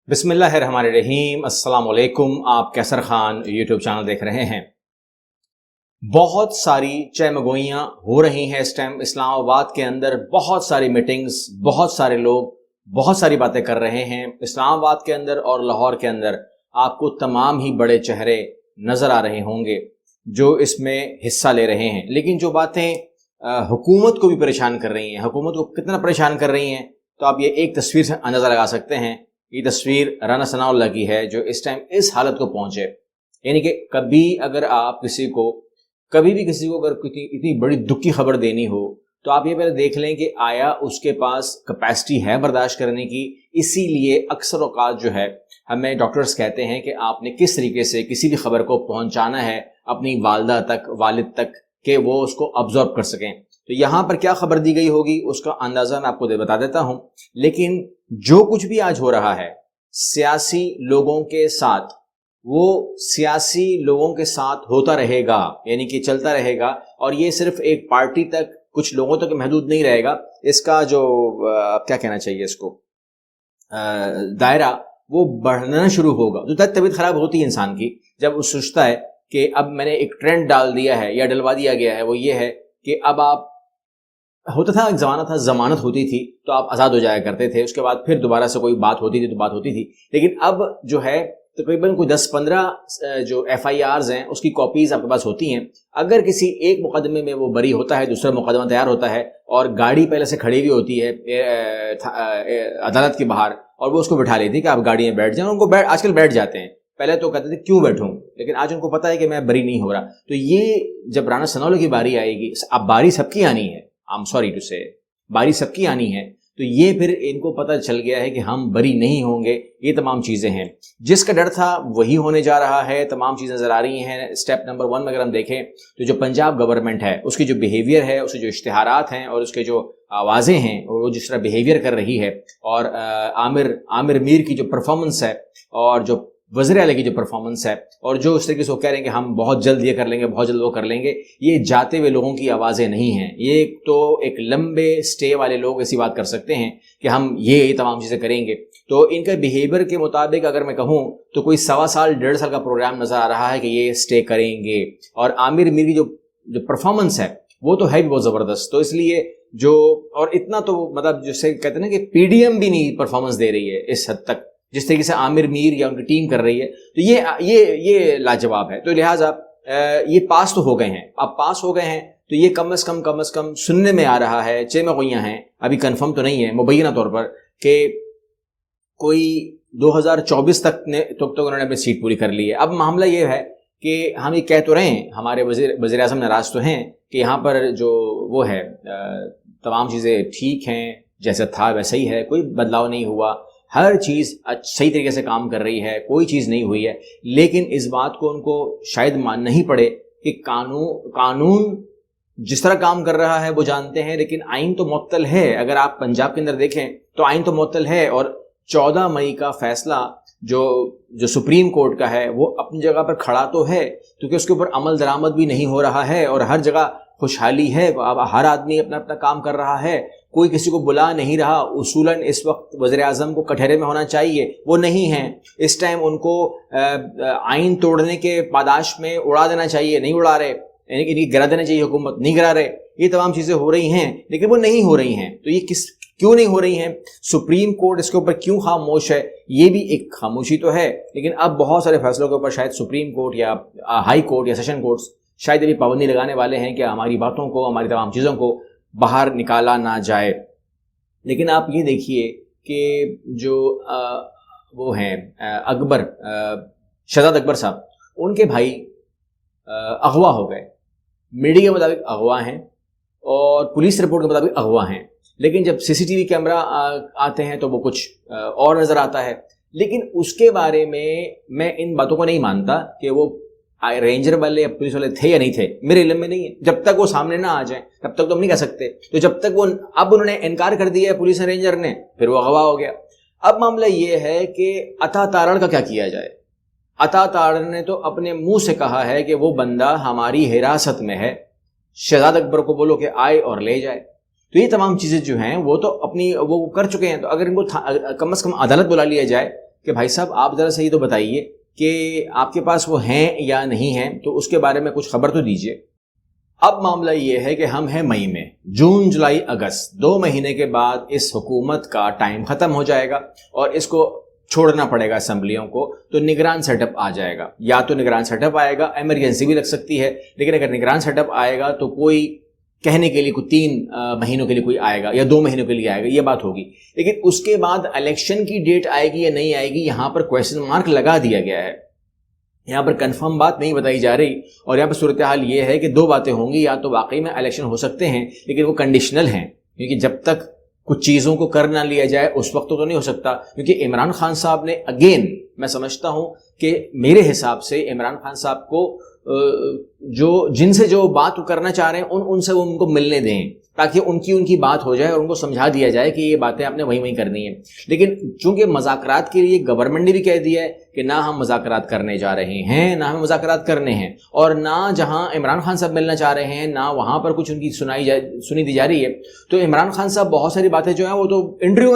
بسم اللہ الرحمن الرحیم۔ السلام علیکم۔ آپ کیسر خان یوٹیوب چینل دیکھ رہے ہیں۔ بہت ساری چہمگوئیاں ہو رہی ہیں اس ٹائم اسلام آباد کے اندر، بہت ساری میٹنگز، بہت سارے لوگ بہت ساری باتیں کر رہے ہیں اسلام آباد کے اندر اور لاہور کے اندر۔ آپ کو تمام ہی بڑے چہرے نظر آ رہے ہوں گے جو اس میں حصہ لے رہے ہیں، لیکن جو باتیں حکومت کو بھی پریشان کر رہی ہیں، حکومت کو کتنا پریشان کر رہی ہیں تو آپ یہ ایک تصویر سے اندازہ لگا سکتے ہیں۔ یہ تصویر رانا ثناءاللہ کی ہے جو اس ٹائم اس حالت کو پہنچے، یعنی کہ کبھی اگر آپ کبھی بھی کسی کو اگر اتنی بڑی دکھ کی خبر دینی ہو تو آپ یہ پہلے دیکھ لیں کہ آیا اس کے پاس کیپیسٹی ہے برداشت کرنے کی۔ اسی لیے اکثر اوقات جو ہے ہمیں ڈاکٹرز کہتے ہیں کہ آپ نے کس طریقے سے کسی بھی خبر کو پہنچانا ہے اپنی والدہ تک، والد تک، کہ وہ اس کو ابزارب کر سکیں۔ تو یہاں پر کیا خبر دی گئی ہوگی اس کا اندازہ میں آپ کو بتا دیتا ہوں، لیکن جو کچھ بھی آج ہو رہا ہے سیاسی لوگوں کے ساتھ، وہ سیاسی لوگوں کے ساتھ ہوتا رہے گا، یعنی کہ چلتا رہے گا، اور یہ صرف ایک پارٹی تک، کچھ لوگوں تک محدود نہیں رہے گا۔ اس کا جو کیا کہنا چاہیے اس کو، دائرہ وہ بڑھنا شروع ہوگا۔ جو طبیعت خراب ہوتی ہے انسان کی جب وہ سوچتا ہے کہ اب میں نے ایک ٹرینڈ ڈال دیا ہے یا ڈلوا دیا گیا ہے، وہ یہ ہے کہ اب آپ ہوتا تھا، ایک زمانہ تھا ضمانت ہوتی تھی تو آپ آزاد ہو جایا کرتے تھے، اس کے بعد پھر دوبارہ سے کوئی بات ہوتی تھی تو بات ہوتی تھی، لیکن اب جو ہے تقریباً کوئی 10-15 جو ایف آئی آرز ہیں اس کی کاپیز آپ کے پاس ہوتی ہیں۔ اگر کسی ایک مقدمے میں وہ بری ہوتا ہے، دوسرا مقدمہ تیار ہوتا ہے اور گاڑی پہلے سے کھڑی ہوئی ہوتی ہے عدالت کے باہر، اور وہ اس کو بٹھا لیتی ہے کہ آپ گاڑی میں بیٹھ جائیں، ان کو آج کل بیٹھ جاتے ہیں، پہلے تو کہتے تھے کیوں بیٹھوں، لیکن آج ان کو پتہ ہے کہ میں بری نہیں ہو رہا۔ تو یہ جب رانا ثناءاللہ کی باری آئے گی، اب باری سب کی آنی ہے، سوری ٹو سے باری سب کی آنی ہے، تو یہ پھر ان کو پتہ چل گیا ہے کہ ہم بری نہیں ہوں گے۔ یہ تمام چیزیں ہیں، جس کا ڈر تھا وہی ہونے جا رہا ہے، تمام چیزیں نظر آ رہی ہیں۔ سٹیپ نمبر 1 میں اگر ہم دیکھیں تو جو پنجاب گورنمنٹ ہے اس کی جو بیہیویئر ہے، اس کے جو اشتہارات ہیں اور اس کے جو آوازیں ہیں، اور وہ جس طرح بیہیویئر کر رہی ہے، اور عامر میر کی جو پرفارمنس ہے، اور جو وزیر اعلیٰ کی جو پرفارمنس ہے، اور جو اس طریقے سے وہ کہہ رہے ہیں کہ ہم بہت جلد یہ کر لیں گے، بہت جلد وہ کر لیں گے، یہ جاتے ہوئے لوگوں کی آوازیں نہیں ہیں۔ یہ تو ایک لمبے سٹے والے لوگ ایسی بات کر سکتے ہیں کہ ہم یہ تمام چیزیں کریں گے۔ تو ان کا بیہیویئر کے مطابق اگر میں کہوں تو کوئی 1.25 سال 1.5 سال کا پروگرام نظر آ رہا ہے کہ یہ سٹے کریں گے، اور عامر میر کی جو پرفارمنس ہے وہ تو ہے بھی بہت زبردست۔ تو اس لیے اور اتنا تو مطلب جسے کہتے ہیں نا کہ پی ڈی ایم بھی نہیں پرفارمنس دے رہی ہے اس حد تک جس طریقے سے عامر میر یا ان کی ٹیم کر رہی ہے، تو یہ لاجواب ہے۔ تو لہٰذا یہ پاس تو ہو گئے ہیں، اب پاس ہو گئے ہیں تو یہ کم از کم سننے میں آ رہا ہے، چہمگوئیاں ہیں، ابھی کنفرم تو نہیں ہے مبینہ طور پر، کہ کوئی 2024 تک انہوں نے اپنی سیٹ پوری کر لی ہے۔ اب معاملہ یہ ہے کہ ہم یہ کہہ تو رہے ہیں، ہمارے وزیر اعظم ناراض تو ہیں کہ یہاں پر جو وہ ہے تمام چیزیں ٹھیک ہیں، جیسا تھا ویسا ہی ہے، کوئی بدلاؤ نہیں ہوا، ہر چیز صحیح طریقے سے کام کر رہی ہے، کوئی چیز نہیں ہوئی ہے، لیکن اس بات کو ان کو شاید ماننا ہی پڑے کہ قانون جس طرح کام کر رہا ہے وہ جانتے ہیں، لیکن آئین تو معطل ہے۔ اگر آپ پنجاب کے اندر دیکھیں تو آئین تو معطل ہے، اور 14 مئی کا فیصلہ جو سپریم کورٹ کا ہے وہ اپنی جگہ پر کھڑا تو ہے، کیونکہ اس کے اوپر عمل درآمد بھی نہیں ہو رہا ہے، اور ہر جگہ خوشحالی ہے، ہر آدمی اپنا اپنا کام کر رہا ہے، کوئی کسی کو بلا نہیں رہا۔ اصولاً اس وقت وزیر اعظم کو کٹہرے میں ہونا چاہیے، وہ نہیں ہیں، اس ٹائم ان کو آئین توڑنے کے پاداش میں اڑا دینا چاہیے، نہیں اڑا رہے، یعنی کہ گرا دینا چاہیے، حکومت نہیں گرا رہے۔ یہ تمام چیزیں ہو رہی ہیں لیکن وہ نہیں ہو رہی ہیں، تو یہ کیوں نہیں ہو رہی ہیں؟ سپریم کورٹ اس کے اوپر کیوں خاموش ہے؟ یہ بھی ایک خاموشی تو ہے، لیکن اب بہت سارے فیصلوں کے اوپر شاید سپریم کورٹ یا ہائی کورٹ یا سیشن کورٹس شاید ابھی پابندی لگانے والے ہیں کہ ہماری باتوں کو، ہماری تمام چیزوں کو باہر نکالا نہ جائے۔ لیکن آپ یہ دیکھیے کہ جو وہ ہیں شہزاد اکبر صاحب، ان کے بھائی اغوا ہو گئے، میڈیا کے مطابق اغوا ہیں اور پولیس رپورٹ کے مطابق اغوا ہیں، لیکن جب سی سی ٹی وی کیمرہ آتے ہیں تو وہ کچھ اور نظر آتا ہے۔ لیکن اس کے بارے میں ان باتوں کو نہیں مانتا کہ وہ رینجر والے یا پولیس والے تھے یا نہیں تھے، میرے علم میں نہیں ہے۔ جب تک وہ سامنے نہ آ جائیں تب تک تو ہم نہیں کہہ سکتے۔ تو جب تک اب انہوں نے انکار کر دیا ہے پولیس رینجر نے، پھر وہ اغوا ہو گیا۔ اب معاملہ یہ ہے کہ عطا تارڑ کا کیا کیا جائے۔ عطا تارڑ نے تو اپنے منہ سے کہا ہے کہ وہ بندہ ہماری حراست میں ہے، شہزاد اکبر کو بولو کہ آئے اور لے جائے۔ تو یہ تمام چیزیں جو ہیں وہ تو وہ کر چکے ہیں، تو اگر ان کو کم از کم عدالت بلا لیا جائے کہ بھائی صاحب آپ ذرا صحیح تو بتائیے کہ آپ کے پاس وہ ہیں یا نہیں ہیں، تو اس کے بارے میں کچھ خبر تو دیجیے۔ اب معاملہ یہ ہے کہ ہم ہیں مئی میں، جون جولائی اگست 2 مہینے کے بعد اس حکومت کا ٹائم ختم ہو جائے گا اور اس کو چھوڑنا پڑے گا اسمبلیوں کو، تو نگران سیٹ اپ آ جائے گا۔ یا تو نگران سیٹ اپ آئے گا، ایمرجنسی بھی لگ سکتی ہے، لیکن اگر نگران سیٹ اپ آئے گا تو کوئی کہنے کے لیے کوئی 3 مہینوں کے لیے کوئی آئے گا یا 2 مہینوں کے لیے آئے گا، یہ بات ہوگی۔ لیکن اس کے بعد الیکشن کی ڈیٹ آئے گی یا نہیں آئے گی، یہاں پر کویسچن مارک لگا دیا گیا ہے، یہاں پر کنفرم بات نہیں بتائی جا رہی۔ اور یہاں پر صورتحال یہ ہے کہ 2 باتیں ہوں گی، یا تو واقعی میں الیکشن ہو سکتے ہیں لیکن وہ کنڈیشنل ہیں، کیونکہ جب تک کچھ چیزوں کو کر نہ لیا جائے اس وقت تو نہیں ہو سکتا، کیونکہ عمران خان صاحب نے اگین میں سمجھتا ہوں کہ میرے حساب سے عمران خان صاحب کو جن سے جو بات کرنا چاہ رہے ہیں ان سے وہ ان کو ملنے دیں، تاکہ ان کی بات ہو جائے اور ان کو سمجھا دیا جائے کہ یہ باتیں آپ نے وہیں کرنی ہیں۔ لیکن چونکہ مذاکرات کے لیے گورنمنٹ نے بھی کہہ دیا ہے کہ نہ ہم مذاکرات کرنے جا رہے ہیں، نہ ہمیں مذاکرات کرنے ہیں، اور نہ جہاں عمران خان صاحب ملنا چاہ رہے ہیں نہ وہاں پر کچھ ان کی سنی دی جا رہی ہے، تو عمران خان صاحب بہت ساری باتیں جو ہیں وہ تو انٹرویو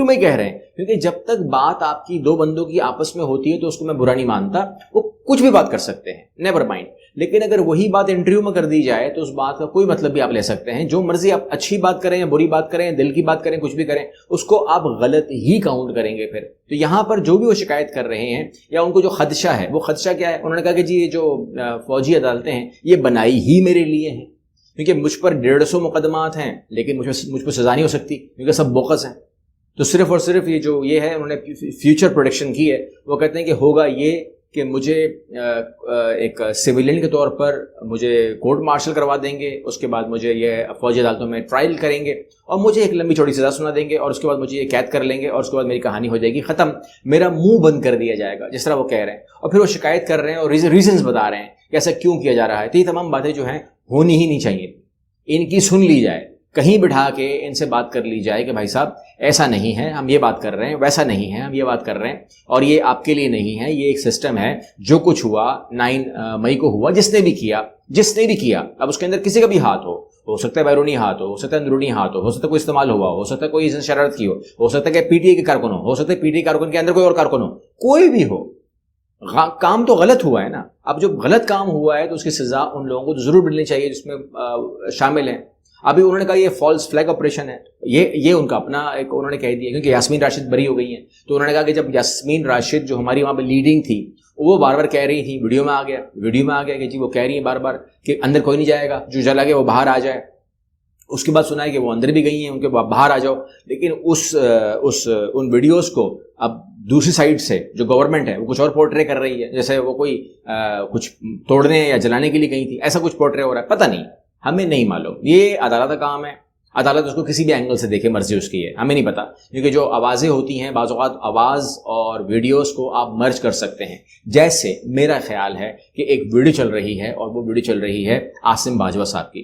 میں کہہ رہے ہیں، کیونکہ جب تک بات آپ کی 2 بندوں کی آپس میں ہوتی ہے تو اس کو میں برا نہیں مانتا، وہ کچھ بھی بات کر سکتے ہیں، نیور مائنڈ۔ لیکن اگر وہی بات انٹرویو میں کر دی جائے تو اس بات کا کوئی مطلب بھی آپ لے سکتے ہیں، جو مرضی آپ اچھی بات کریں یا بری بات کریں، دل کی بات کریں، کچھ بھی کریں، اس کو آپ غلط ہی کاؤنٹ کریں گے۔ پھر تو یہاں پر جو بھی وہ شکایت کر رہے ہیں یا ان کو جو خدشہ ہے، وہ خدشہ کیا ہے؟ انہوں نے کہا کہ جی یہ جو فوجی عدالتیں ہیں یہ بنائی ہی میرے لیے ہیں، کیونکہ مجھ پر 150 مقدمات ہیں لیکن مجھ پر سزا نہیں ہو سکتی کیونکہ سب بوقس ہیں۔ تو صرف اور صرف یہ ہے، انہوں نے فیوچر پروڈکشن کی ہے، وہ کہتے ہیں کہ ہوگا یہ کہ مجھے ایک سویلین کے طور پر مجھے کورٹ مارشل کروا دیں گے، اس کے بعد مجھے یہ فوجی عدالتوں میں ٹرائل کریں گے اور مجھے ایک لمبی چوڑی سزا سنا دیں گے، اور اس کے بعد مجھے یہ قید کر لیں گے، اور اس کے بعد میری کہانی ہو جائے گی ختم، میرا منہ بند کر دیا جائے گا، جس طرح وہ کہہ رہے ہیں۔ اور پھر وہ شکایت کر رہے ہیں اور ریزنز بتا رہے ہیں کہ ایسا کیوں کیا جا رہا ہے۔ تو یہ تمام باتیں جو ہیں ہونی ہی نہیں چاہیے، ان کی سن لی جائے، کہیں بٹھا کے ان سے بات کر لی جائے کہ بھائی صاحب ایسا نہیں ہے، ہم یہ بات کر رہے ہیں، ویسا نہیں ہے، ہم یہ بات کر رہے ہیں، اور یہ آپ کے لیے نہیں ہے، یہ ایک سسٹم ہے، جو کچھ ہوا 9 مئی کو ہوا، جس نے بھی کیا، اب اس کے اندر کسی کا بھی ہاتھ ہو سکتا ہے بیرونی ہاتھ ہو سکتا ہے اندرونی ہاتھ ہو سکتا ہے کوئی استعمال ہوا ہو سکتا ہے کوئی شرارت کی ہو سکتا ہے کہ پی ٹی اے کے کارکن ہو سکتا ہے پی ٹی اے کارکن کے اندر کوئی اور کارکن ہو، کوئی بھی ہو، کام تو غلط ہوا ہے نا۔ اب جو غلط کام ہوا ہے تو اس کی سزا ان لوگوں کو تو ضرور ملنی چاہیے جس میں شامل ہیں۔ ابھی انہوں نے کہا یہ فالس فلیگ آپریشن ہے، یہ ان کا اپنا ایک انہوں نے کہہ دیا، کیونکہ یاسمین راشد بری ہو گئی ہیں، تو انہوں نے کہا کہ جب یاسمین راشد جو ہماری وہاں پہ لیڈنگ تھی وہ بار بار کہہ رہی تھی، ویڈیو میں آ گیا کہ جی وہ کہہ رہی ہیں بار بار کہ اندر کوئی نہیں جائے گا، جو چلا گیا وہ باہر آ جائے۔ اس کے بعد سنا ہے کہ وہ اندر بھی گئی ہیں، ان کے باہر آ جاؤ، لیکن ان ویڈیوز کو اب دوسری سائڈ سے جو گورنمنٹ ہے وہ کچھ اور پورٹرے کر رہی ہے، جیسے وہ کوئی کچھ توڑنے یا جلانے کے لیے گئی تھی، ایسا کچھ پورٹرے ہو رہا ہے، پتہ نہیں، ہمیں نہیں معلوم، یہ عدالت کا کام ہے، عدالت اس کو کسی بھی اینگل سے دیکھے، مرضی اس کی ہے، ہمیں نہیں پتا، کیونکہ جو آوازیں ہوتی ہیں بعض اوقات آواز اور ویڈیوز کو آپ مرج کر سکتے ہیں۔ جیسے میرا خیال ہے کہ ایک ویڈیو چل رہی ہے اور وہ ویڈیو چل رہی ہے عاصم باجوہ صاحب کی،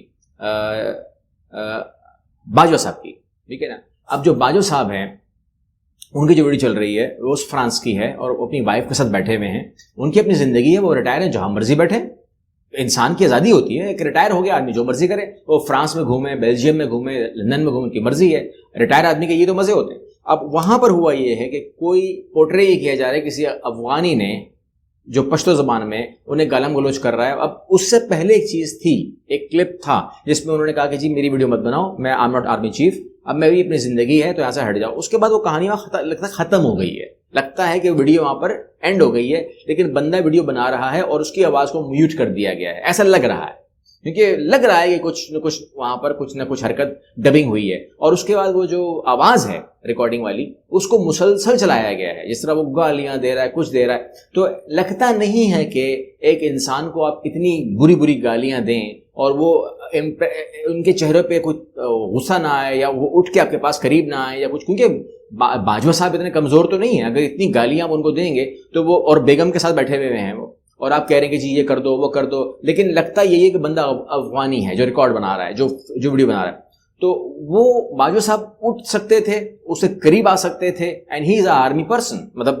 ٹھیک ہے نا۔ اب جو باجوہ صاحب ہیں ان کی جو ویڈیو چل رہی ہے وہ فرانس کی ہے اور وہ اپنی وائف کے ساتھ بیٹھے ہوئے ہیں، ان کی اپنی زندگی ہے، وہ ریٹائر ہیں، جہاں مرضی بیٹھے، انسان کی آزادی ہوتی ہے، ایک ریٹائر ہو گیا آدمی جو مرضی کرے، وہ فرانس میں گھومے، بیلجیم میں گھومے، لندن میں گھومے، ان کی مرضی ہے، ریٹائر آدمی کے یہ تو مزے ہوتے ہیں۔ اب وہاں پر ہوا یہ ہے کہ کوئی پورٹرے یہ کیا جا رہا ہے کسی افغانی نے جو پشتو زبان میں انہیں گالم گلوچ کر رہا ہے۔ اب اس سے پہلے ایک چیز تھی، ایک کلپ تھا جس میں انہوں نے کہا کہ جی میری ویڈیو مت بناؤ، میں I am not army chief, اب میں بھی اپنی زندگی ہے تو یہاں سے ہٹ جاؤ۔ اس کے بعد وہ کہانی لگتا ہے ختم ہو گئی ہے، لگتا ہے کہ ویڈیو وہاں پر اینڈ ہو گئی ہے، لیکن بندہ ویڈیو بنا رہا ہے اور اس کی آواز کو میوٹ کر دیا گیا ہے، ایسا لگ رہا ہے، کیونکہ لگ رہا ہے کہ کچھ نہ کچھ وہاں پر کچھ نہ کچھ حرکت ڈبنگ ہوئی ہے، اور اس کے بعد وہ جو آواز ہے ریکارڈنگ والی اس کو مسلسل چلایا گیا ہے، جس طرح وہ گالیاں دے رہا ہے، کچھ دے رہا ہے، تو لگتا نہیں ہے کہ ایک انسان کو آپ اتنی بری گالیاں دیں اور وہ ان کے چہرے پہ کچھ غصہ نہ آئے یا وہ اٹھ کے آپ کے پاس قریب نہ آئے یا کچھ، کیونکہ باجوہ صاحب اتنے کمزور تو نہیں ہیں، اگر اتنی گالیاں آپ ان کو دیں گے تو وہ، اور بیگم کے ساتھ بیٹھے ہوئے ہیں وہ، اور آپ کہہ رہے ہیں کہ جی یہ کر دو وہ کر دو، لیکن لگتا یہی ہے کہ بندہ افغانی ہے جو ریکارڈ بنا رہا ہے، جو ویڈیو بنا رہا ہے، تو وہ باجوہ صاحب اٹھ سکتے تھے، اس سے قریب آ سکتے تھے، and he is A army person, مطلب